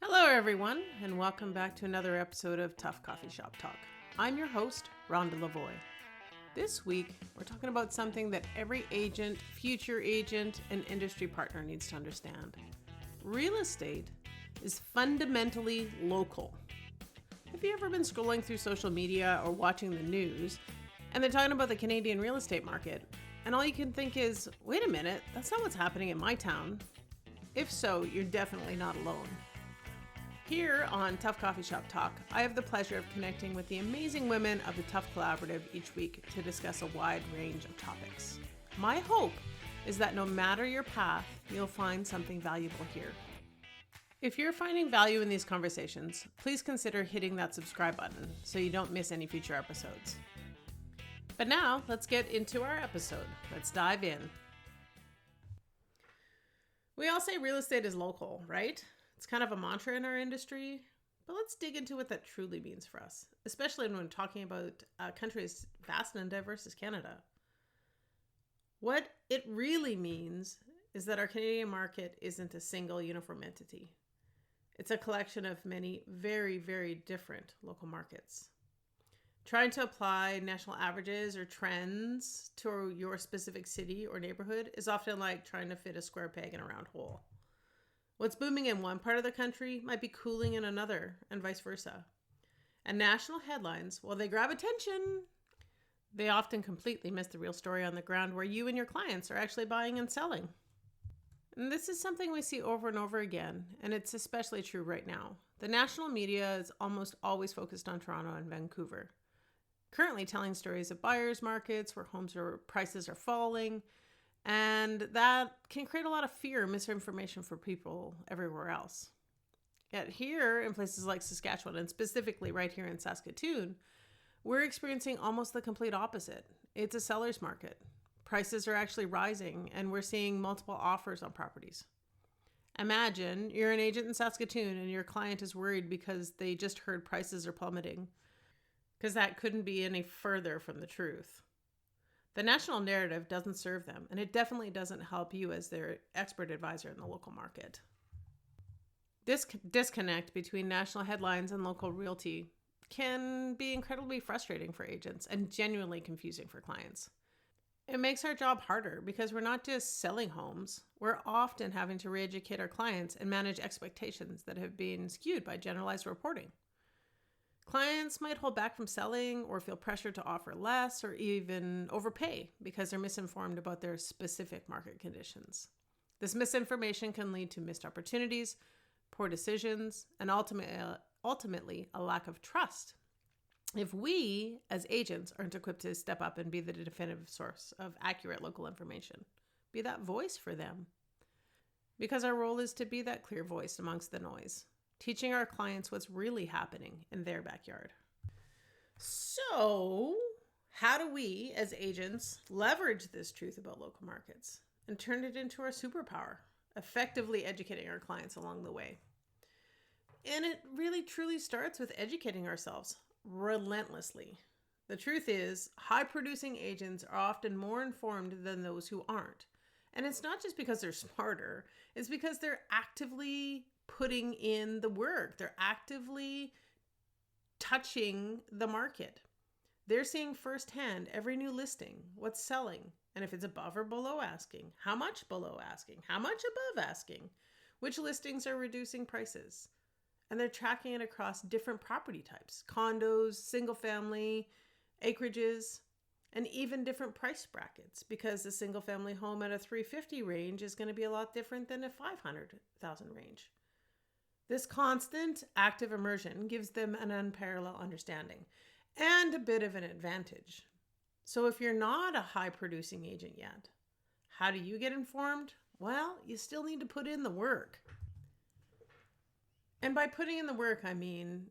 Hello, everyone, and welcome back to another episode of TUF Coffee Shop Talk. I'm your host, Rhonda Lavoie. This week, we're talking about something that every agent, future agent, and industry partner needs to understand. Real estate is fundamentally local. Have you ever been scrolling through social media or watching the news, and they're talking about the Canadian real estate market, and all you can think is, wait a minute, that's not what's happening in my town? If so, you're definitely not alone. Here on TUF Coffee Shop Talk, I have the pleasure of connecting with the amazing women of the TUF Collaborative each week to discuss a wide range of topics. My hope is that no matter your path, you'll find something valuable here. If you're finding value in these conversations, please consider hitting that subscribe button so you don't miss any future episodes. But now, let's get into our episode. Let's dive in. We all say real estate is local, right? It's kind of a mantra in our industry, but let's dig into what that truly means for us, especially when we're talking about a country as vast and diverse as Canada. What it really means is that our Canadian market isn't a single uniform entity. It's a collection of many very, very different local markets. Trying to apply national averages or trends to your specific city or neighborhood is often like trying to fit a square peg in a round hole. What's booming in one part of the country might be cooling in another, and vice versa. And national headlines, while they grab attention, they often completely miss the real story on the ground where you and your clients are actually buying and selling. And this is something we see over and over again, and it's especially true right now. The national media is almost always focused on Toronto and Vancouver, currently telling stories of buyers markets where homes or prices are falling, and that can create a lot of fear and misinformation for people everywhere else. Yet here in places like Saskatchewan, and specifically right here in Saskatoon, we're experiencing almost the complete opposite. It's a seller's market. Prices are actually rising, and we're seeing multiple offers on properties. Imagine you're an agent in Saskatoon and your client is worried because they just heard prices are plummeting, because that couldn't be any further from the truth. The national narrative doesn't serve them, and it definitely doesn't help you as their expert advisor in the local market. This disconnect between national headlines and local realty can be incredibly frustrating for agents and genuinely confusing for clients. It makes our job harder because we're not just selling homes, we're often having to re-educate our clients and manage expectations that have been skewed by generalized reporting. Clients might hold back from selling or feel pressured to offer less or even overpay because they're misinformed about their specific market conditions. This misinformation can lead to missed opportunities, poor decisions, and ultimately a lack of trust if we, as agents, aren't equipped to step up and be the definitive source of accurate local information. Be that voice for them. Because our role is to be that clear voice amongst the noise, teaching our clients what's really happening in their backyard. So, how do we, as agents, leverage this truth about local markets and turn it into our superpower, effectively educating our clients along the way? And it really truly starts with educating ourselves relentlessly. The truth is, high-producing agents are often more informed than those who aren't. And it's not just because they're smarter, it's because they're actively putting in the work. They're actively touching the market. They're seeing firsthand every new listing, what's selling, and if it's above or below asking, how much below asking, how much above asking, which listings are reducing prices. And they're tracking it across different property types, condos, single family, acreages, and even different price brackets, because a single family home at a $350,000 range is going to be a lot different than a $500,000 range. This constant active immersion gives them an unparalleled understanding and a bit of an advantage. So if you're not a high-producing agent yet, how do you get informed? Well, you still need to put in the work. And by putting in the work, I mean,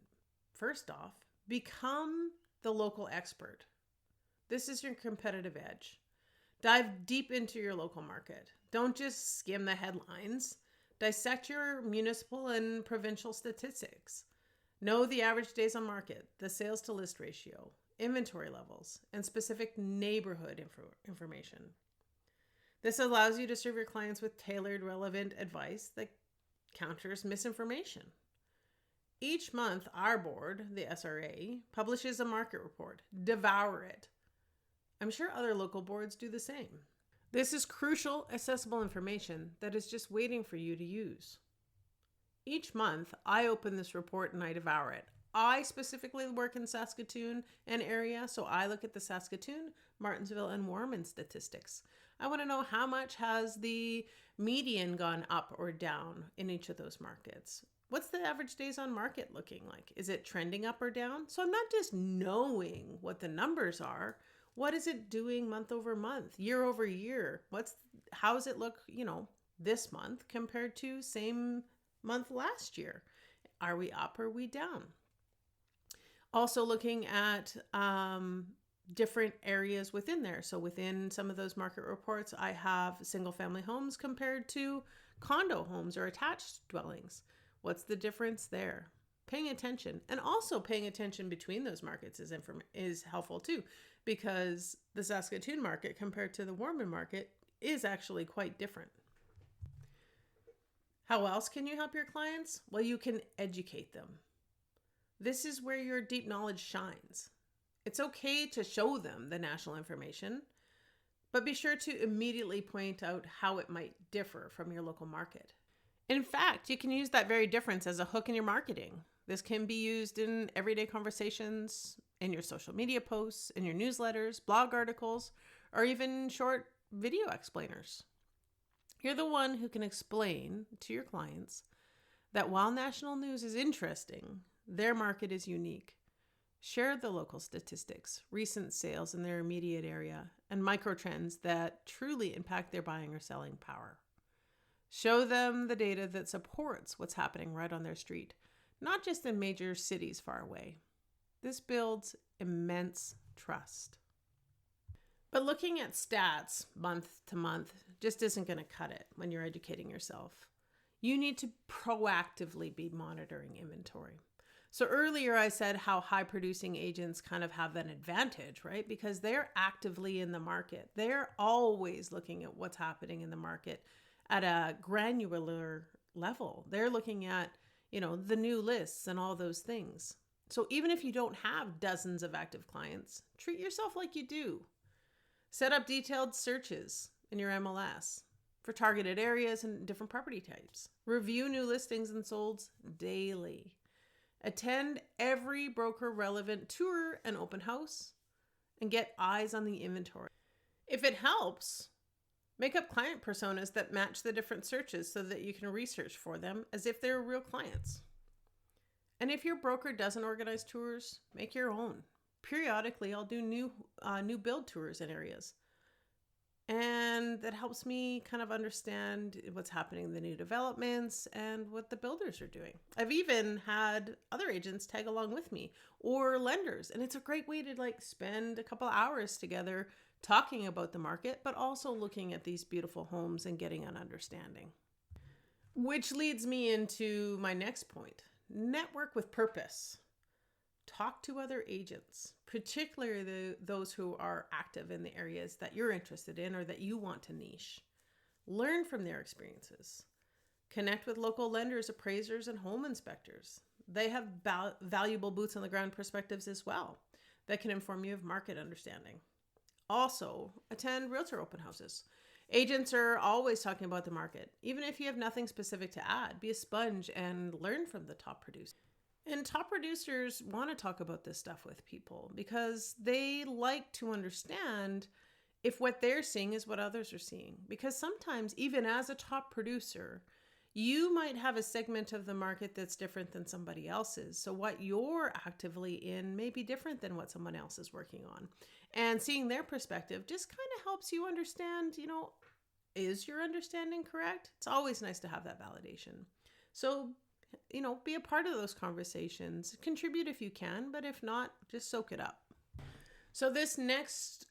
first off, become the local expert. This is your competitive edge. Dive deep into your local market. Don't just skim the headlines. Dissect your municipal and provincial statistics. Know the average days on market, the sales to list ratio, inventory levels, and specific neighborhood information. This allows you to serve your clients with tailored, relevant advice that counters misinformation. Each month, our board, the SRA, publishes a market report. Devour it. I'm sure other local boards do the same. This is crucial, accessible information that is just waiting for you to use. Each month, I open this report and I devour it. I specifically work in Saskatoon and area, so I look at the Saskatoon, Martensville, and Warman statistics. I want to know how much has the median gone up or down in each of those markets. What's the average days on market looking like? Is it trending up or down? So I'm not just knowing what the numbers are. What is it doing month over month, year over year? How does it look, this month compared to same month last year? Are we up or are we down? Also looking at different areas within there. So within some of those market reports, I have single family homes compared to condo homes or attached dwellings. What's the difference there? Paying attention, and also paying attention between those markets is helpful too, because the Saskatoon market compared to the Warman market is actually quite different. How else can you help your clients? Well, you can educate them. This is where your deep knowledge shines. It's okay to show them the national information, but be sure to immediately point out how it might differ from your local market. In fact, you can use that very difference as a hook in your marketing. This can be used in everyday conversations, in your social media posts, in your newsletters, blog articles, or even short video explainers. You're the one who can explain to your clients that while national news is interesting, their market is unique. Share the local statistics, recent sales in their immediate area, and micro trends that truly impact their buying or selling power. Show them the data that supports what's happening right on their street, not just in major cities far away. This builds immense trust. But looking at stats month to month just isn't going to cut it when you're educating yourself. You need to proactively be monitoring inventory. So earlier I said how high producing agents kind of have an advantage, right? Because they're actively in the market. They're always looking at what's happening in the market at a granular level. They're looking at, the new lists and all those things. So even if you don't have dozens of active clients, treat yourself like you do. Set up detailed searches in your MLS for targeted areas and different property types. Review new listings and solds daily. Attend every broker relevant tour and open house and get eyes on the inventory. If it helps, make up client personas that match the different searches so that you can research for them as if they're real clients. And if your broker doesn't organize tours, make your own. Periodically, I'll do new build tours in areas. And that helps me kind of understand what's happening in the new developments and what the builders are doing. I've even had other agents tag along with me or lenders. And it's a great way to spend a couple hours together talking about the market, but also looking at these beautiful homes and getting an understanding. Which leads me into my next point. Network with purpose. Talk to other agents, particularly those who are active in the areas that you're interested in or that you want to niche. Learn from their experiences. Connect with local lenders, appraisers, and home inspectors. They have valuable boots on the ground perspectives as well that can inform you of market understanding. Also, attend realtor open houses. Agents are always talking about the market. Even if you have nothing specific to add, be a sponge and learn from the top producers. And top producers want to talk about this stuff with people because they like to understand if what they're seeing is what others are seeing. Because sometimes, even as a top producer, you might have a segment of the market that's different than somebody else's. So what you're actively in may be different than what someone else is working on. And seeing their perspective just kind of helps you understand, is your understanding correct? It's always nice to have that validation. So be a part of those conversations. Contribute if you can, but if not, just soak it up. So this next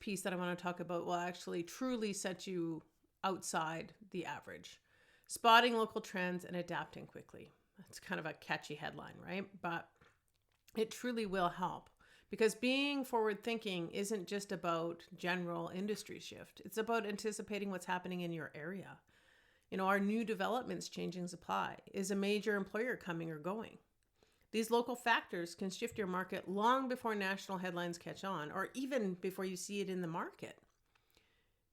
piece that I want to talk about will actually truly set you outside the average. Spotting local trends and adapting quickly. That's kind of a catchy headline, right? But it truly will help because being forward thinking isn't just about general industry shift. It's about anticipating what's happening in your area. Are new developments changing supply? Is a major employer coming or going? These local factors can shift your market long before national headlines catch on, or even before you see it in the market.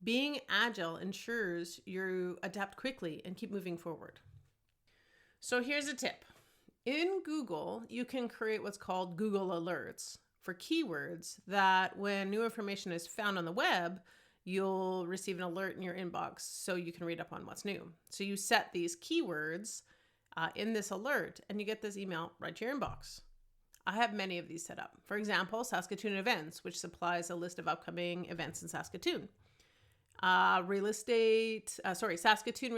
Being agile ensures you adapt quickly and keep moving forward. So here's a tip. In Google, you can create what's called Google Alerts for keywords that when new information is found on the web, you'll receive an alert in your inbox so you can read up on what's new. So you set these keywords in this alert and you get this email right to your inbox. I have many of these set up. For example, Saskatoon Events, which supplies a list of upcoming events in Saskatoon. Saskatoon Real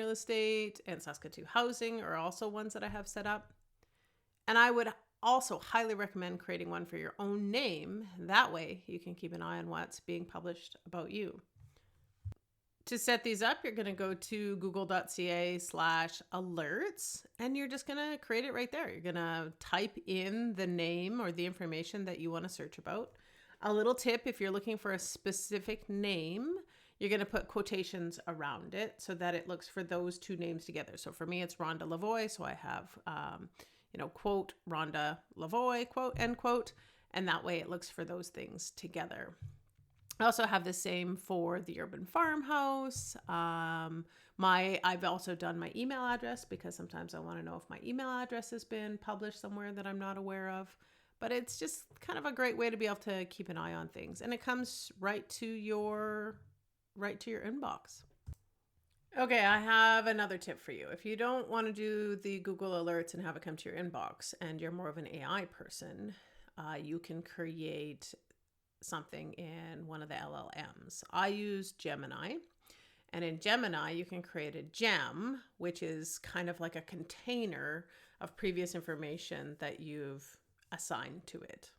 Estate and Saskatoon Housing are also ones that I have set up. And I would also highly recommend creating one for your own name. That way you can keep an eye on what's being published about you. To set these up, you're going to go to google.ca/alerts and you're just going to create it right there. You're going to type in the name or the information that you want to search about. A little tip, if you're looking for a specific name, you're going to put quotations around it so that it looks for those two names together. So for me, it's Rhonda Lavoie. So I have, quote, Rhonda Lavoie, quote, end quote. And that way it looks for those things together. I also have the same for the Urban Farmhouse. I've also done my email address because sometimes I want to know if my email address has been published somewhere that I'm not aware of. But it's just kind of a great way to be able to keep an eye on things. And it comes right to your inbox. Okay, I have another tip for you. If you don't want to do the Google Alerts and have it come to your inbox and you're more of an AI person, you can create something in one of the LLMs. I use Gemini, and in Gemini you can create a gem, which is kind of like a container of previous information that you've assigned to it.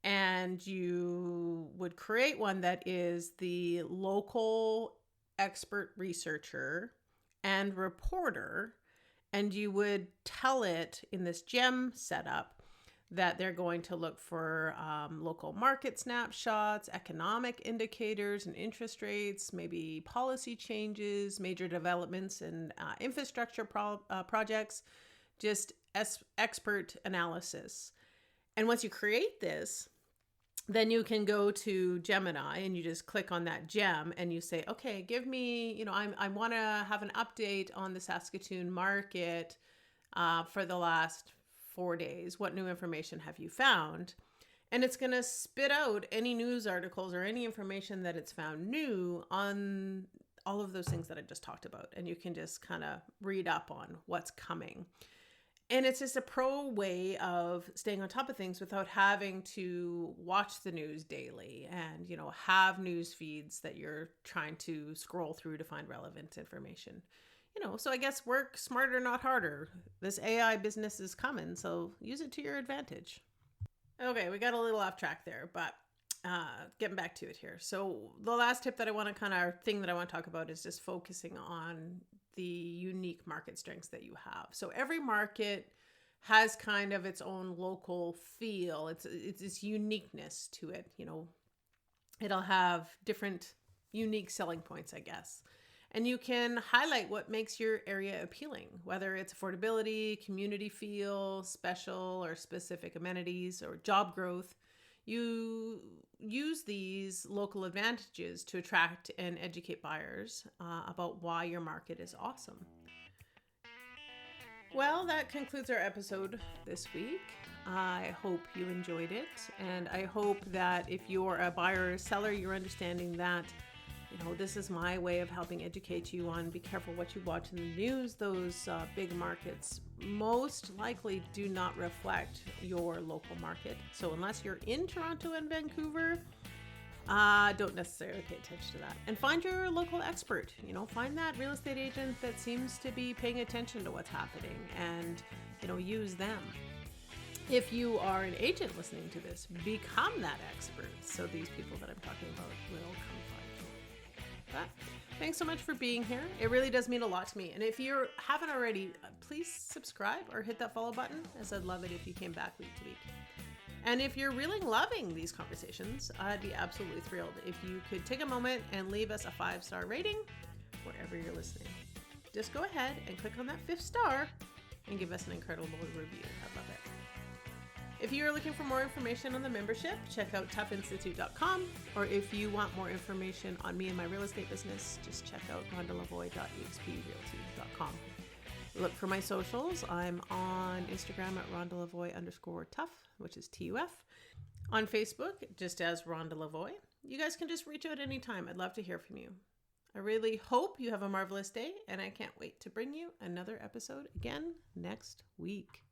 And you would create one that is the local expert researcher and reporter, and you would tell it in this gem setup that they're going to look for local market snapshots, economic indicators and interest rates, maybe policy changes, major developments and infrastructure projects, just expert analysis. And once you create this, then you can go to Gemini and you just click on that gem and you say, okay, give me, I want to have an update on the Saskatoon market for the last 4 days. What new information have you found? And it's going to spit out any news articles or any information that it's found new on all of those things that I just talked about. And you can just kind of read up on what's coming. And it's just a pro way of staying on top of things without having to watch the news daily and, have news feeds that you're trying to scroll through to find relevant information. So I guess work smarter, not harder. This AI business is coming, so use it to your advantage. Okay, we got a little off track there, but getting back to it here. So the last tip that I want to talk about is just focusing on the unique market strengths that you have. So every market has kind of its own local feel. It's this uniqueness to it. It'll have different unique selling points, I guess. And you can highlight what makes your area appealing, whether it's affordability, community feel, special or specific amenities, or job growth. You use these local advantages to attract and educate buyers about why your market is awesome. Well, that concludes our episode this week. I hope you enjoyed it, and I hope that if you're a buyer or seller, you're understanding that this is my way of helping educate you on be careful what you watch in the news. Those big markets most likely do not reflect your local market. So unless you're in Toronto and Vancouver, don't necessarily pay attention to that. And find your local expert. Find that real estate agent that seems to be paying attention to what's happening and, use them. If you are an agent listening to this, become that expert. So these people that I'm talking about will come find you. But thanks so much for being here. It really does mean a lot to me. And if you haven't already, please subscribe or hit that follow button, as I'd love it if you came back week to week. And if you're really loving these conversations, I'd be absolutely thrilled if you could take a moment and leave us a 5-star rating wherever you're listening. just go ahead and click on that 5th star and give us an incredible review. I love it. If you are looking for more information on the membership, check out tufinstitute.com, or if you want more information on me and my real estate business, just check out rondalavoy.exprealty.com. Look for my socials. I'm on Instagram at rondalavoy_tuff, which is TUF. On Facebook, just as Rhonda Lavoy. You guys can just reach out anytime. I'd love to hear from you. I really hope you have a marvelous day, and I can't wait to bring you another episode again next week.